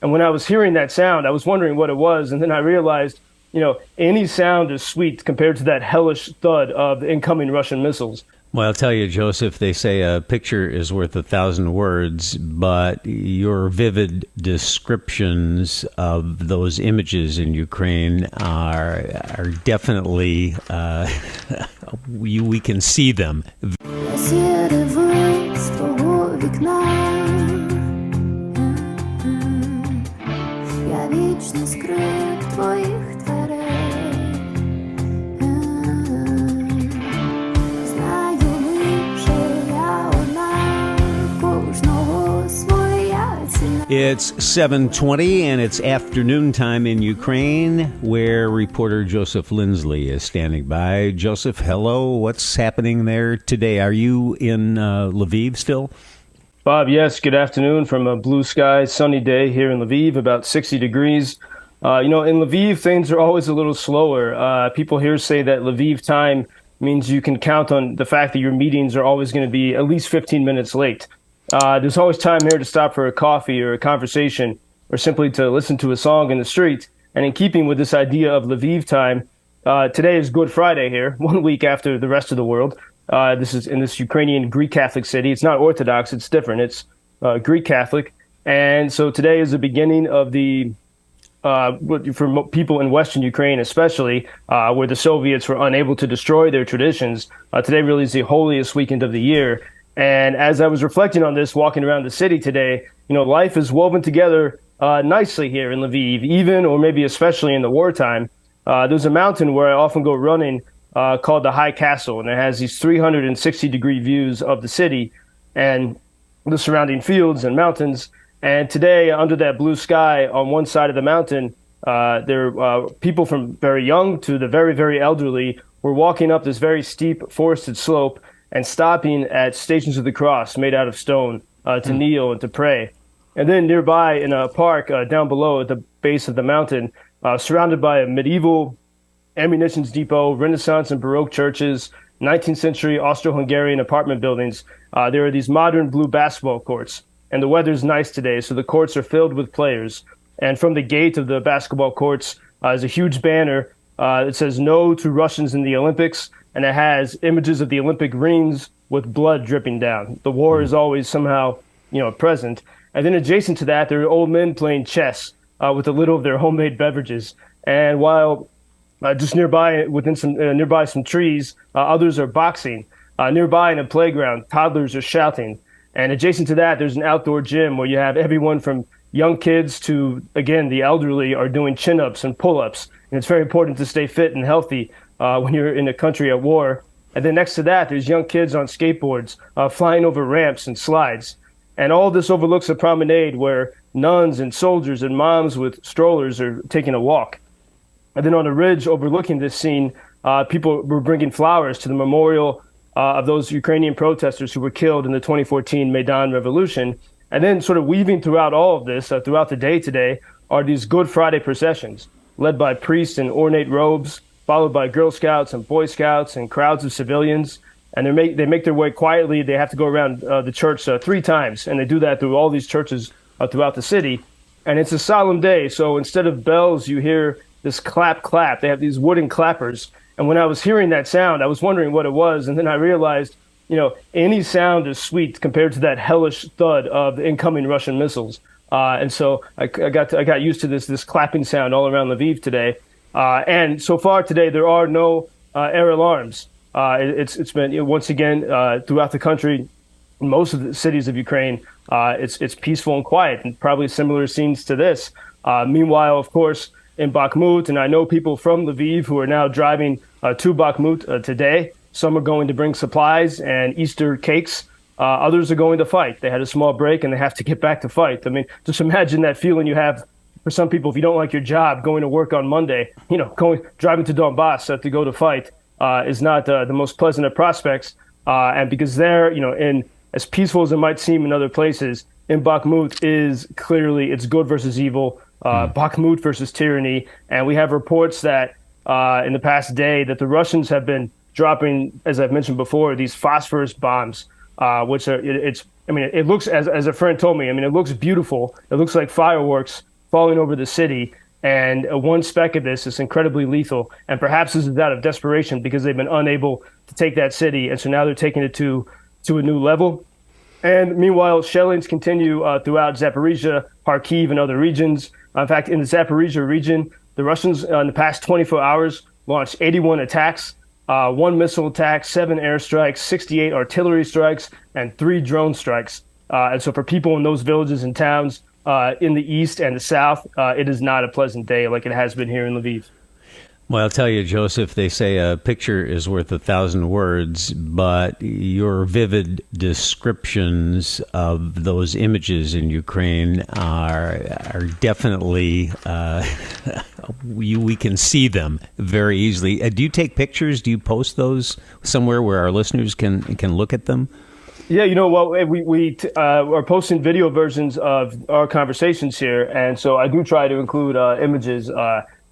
And when I was hearing that sound, I was wondering what it was. And then I realized, any sound is sweet compared to that hellish thud of the incoming Russian missiles. Well, I'll tell you, Joseph, they say a picture is worth 1,000 words, but your vivid descriptions of those images in Ukraine are definitely, we can see them. It's 7:20 and it's afternoon time in Ukraine, where reporter Joseph Lindsley is standing by. Joseph, hello. What's happening there today? Are you in Lviv still? Bob, yes. Good afternoon from a blue sky, sunny day here in Lviv, about 60 degrees. In Lviv, things are always a little slower. People here say that Lviv time means you can count on the fact that your meetings are always going to be at least 15 minutes late. There's always time here to stop for a coffee or a conversation or simply to listen to a song in the street. And in keeping with this idea of Lviv time, today is Good Friday here, 1 week after the rest of the world. This is in this Ukrainian Greek Catholic city. It's not Orthodox. It's different. It's Greek Catholic. And so today is the beginning of the for people in Western Ukraine, especially where the Soviets were unable to destroy their traditions. Today really is the holiest weekend of the year. And as I was reflecting on this, walking around the city today, life is woven together nicely here in Lviv, even or maybe especially in the wartime. There's a mountain where I often go running called the High Castle, and it has these 360-degree views of the city and the surrounding fields and mountains. And today, under that blue sky on one side of the mountain, there are people from very young to the very, very elderly were walking up this very steep forested slope and stopping at Stations of the Cross made out of stone to kneel and to pray. And then nearby in a park down below at the base of the mountain, surrounded by a medieval ammunitions depot, Renaissance and Baroque churches, 19th century Austro-Hungarian apartment buildings, there are these modern blue basketball courts. And the weather's nice today, so the courts are filled with players. And from the gate of the basketball courts is a huge banner that says "No to Russians in the Olympics," and it has images of the Olympic rings with blood dripping down. The war is always somehow, present. And then adjacent to that, there are old men playing chess with a little of their homemade beverages. And while just nearby, within some trees, others are boxing. Nearby in a playground, toddlers are shouting. And adjacent to that, there's an outdoor gym where you have everyone from young kids to, again, the elderly are doing chin-ups and pull-ups. And it's very important to stay fit and healthy when you're in a country at war. And then next to that, there's young kids on skateboards flying over ramps and slides. And all this overlooks a promenade where nuns and soldiers and moms with strollers are taking a walk. And then on a ridge overlooking this scene, people were bringing flowers to the memorial of those Ukrainian protesters who were killed in the 2014 Maidan Revolution. And then sort of weaving throughout all of this, throughout the day today, are these Good Friday processions, led by priests in ornate robes, followed by Girl Scouts and Boy Scouts and crowds of civilians. And they make their way quietly. They have to go around the church 3 times, and they do that through all these churches throughout the city. And it's a solemn day, so instead of bells, you hear this clap, clap. They have these wooden clappers. And when I was hearing that sound, I was wondering what it was. And then I realized, any sound is sweet compared to that hellish thud of the incoming Russian missiles. And so I got used to this clapping sound all around Lviv today. And so far today, there are no air alarms. It's been, once again, throughout the country, in most of the cities of Ukraine, it's peaceful and quiet, and probably similar scenes to this. Meanwhile, of course, in Bakhmut, and I know people from Lviv who are now driving to Bakhmut today. Some are going to bring supplies and Easter cakes. Others are going to fight. They had a small break and they have to get back to fight. I mean, just imagine that feeling you have for some people if you don't like your job, going to work on Monday, driving to Donbass to go to fight is not the most pleasant of prospects. And because there, in as peaceful as it might seem in other places, in Bakhmut is clearly it's good versus evil. Bakhmut versus tyranny. And we have reports that in the past day that the Russians have been dropping, as I've mentioned before, these phosphorus bombs, which are it's I mean, it looks, as a friend told me, I mean, it looks beautiful. It looks like fireworks falling over the city. And one speck of this is incredibly lethal. And perhaps this is out of desperation because they've been unable to take that city. And so now they're taking it to a new level. And meanwhile, shellings continue throughout Zaporizhia, Kharkiv, and other regions. In fact, in the Zaporizhia region, the Russians in the past 24 hours launched 81 attacks, 1 missile attack, 7 airstrikes, 68 artillery strikes, and 3 drone strikes. And so for people in those villages and towns in the east and the south, it is not a pleasant day like it has been here in Lviv. Well, I'll tell you, Joseph, they say a picture is worth 1,000 words, but your vivid descriptions of those images in Ukraine are definitely, we can see them very easily. Do you take pictures? Do you post those somewhere where our listeners can look at them? Yeah, well, we are posting video versions of our conversations here, and so I do try to include images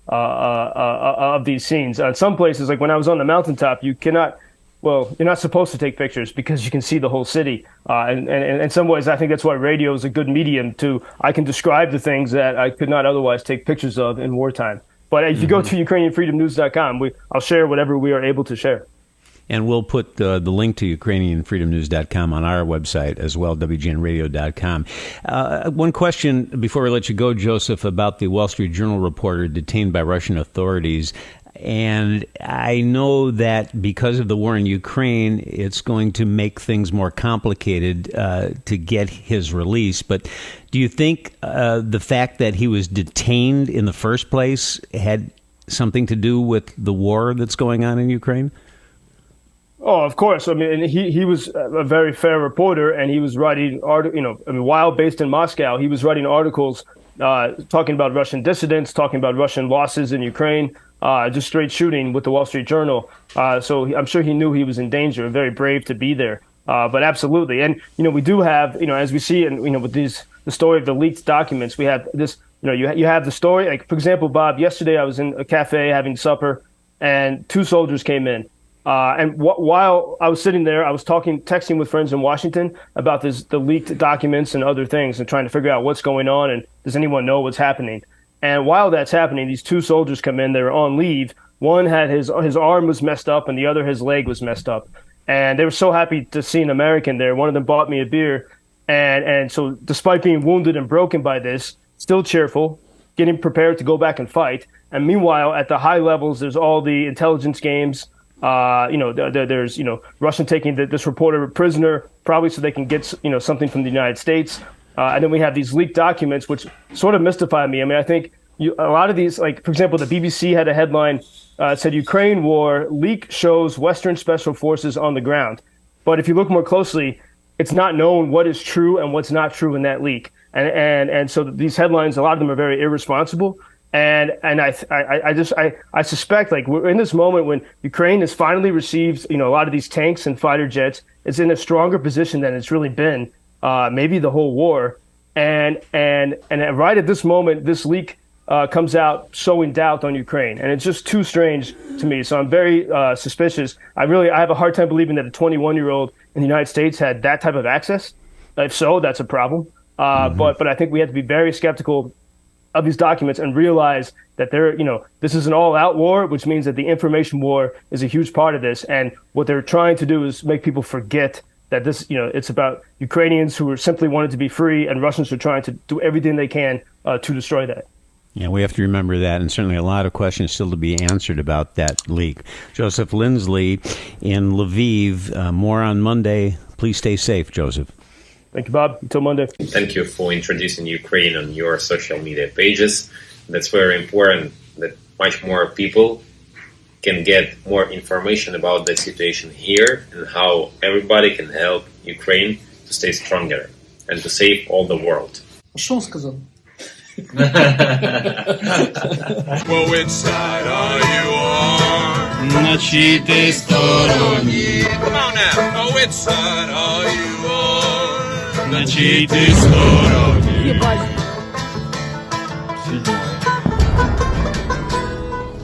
of these scenes. In some places, like when I was on the mountaintop, you're not supposed to take pictures because you can see the whole city. And in some ways, I think that's why radio is a good medium I can describe the things that I could not otherwise take pictures of in wartime. But if you go to UkrainianFreedomNews.com, I'll share whatever we are able to share. And we'll put the link to UkrainianFreedomNews.com on our website as well, WGNRadio.com. One question before we let you go, Joseph, about the Wall Street Journal reporter detained by Russian authorities. And I know that because of the war in Ukraine, it's going to make things more complicated to get his release. But do you think the fact that he was detained in the first place had something to do with the war that's going on in Ukraine? Oh, of course. I mean, he was a very fair reporter, and he was writing while based in Moscow, he was writing articles talking about Russian dissidents, talking about Russian losses in Ukraine, just straight shooting with the Wall Street Journal. So I'm sure he knew he was in danger. Very brave to be there. But absolutely, and we do have as we see, and with the story of the leaked documents, we have this. You have the story. Like for example, Bob, yesterday I was in a cafe having supper, and 2 soldiers came in. And while I was sitting there, I was texting with friends in Washington about the leaked documents and other things and trying to figure out what's going on and does anyone know what's happening. And while that's happening, these 2 soldiers come in. They were on leave. One had his arm was messed up and the other his leg was messed up. And they were so happy to see an American there. One of them bought me a beer. And so despite being wounded and broken by this, still cheerful, getting prepared to go back and fight. And meanwhile, at the high levels, there's all the intelligence games. There's Russian taking this reporter prisoner, probably so they can get something from the United States, and then we have these leaked documents, which sort of mystify me. I mean, I think a lot of these, like for example, the BBC had a headline said Ukraine war leak shows Western special forces on the ground, but if you look more closely, it's not known what is true and what's not true in that leak, and so these headlines, a lot of them are very irresponsible. And I suspect like we're in this moment when Ukraine has finally received a lot of these tanks and fighter jets. It's in a stronger position than it's really been maybe the whole war. And right at this moment, this leak comes out sowing doubt on Ukraine, and it's just too strange to me. So I'm very suspicious. I have a hard time believing that a 21-year-old in the United States had that type of access. If so, that's a problem. But I think we have to be very skeptical of these documents and realize that this is an all-out war, which means that the information war is a huge part of this. And what they're trying to do is make people forget that this, it's about Ukrainians who are simply wanted to be free, and Russians are trying to do everything they can to destroy that. Yeah, we have to remember that, and certainly a lot of questions still to be answered about that leak. Joseph Lindsley in Lviv. More on Monday. Please stay safe, Joseph. Thank you, Bob. Until Monday. Thank you for introducing Ukraine on your social media pages. That's very important that much more people can get more information about the situation here and how everybody can help Ukraine to stay stronger and to save all the world. Что он сказал? Well, which side are you on? На чьей ты стороне? Come on now. Oh, which side are you on? На чьей ты стороне?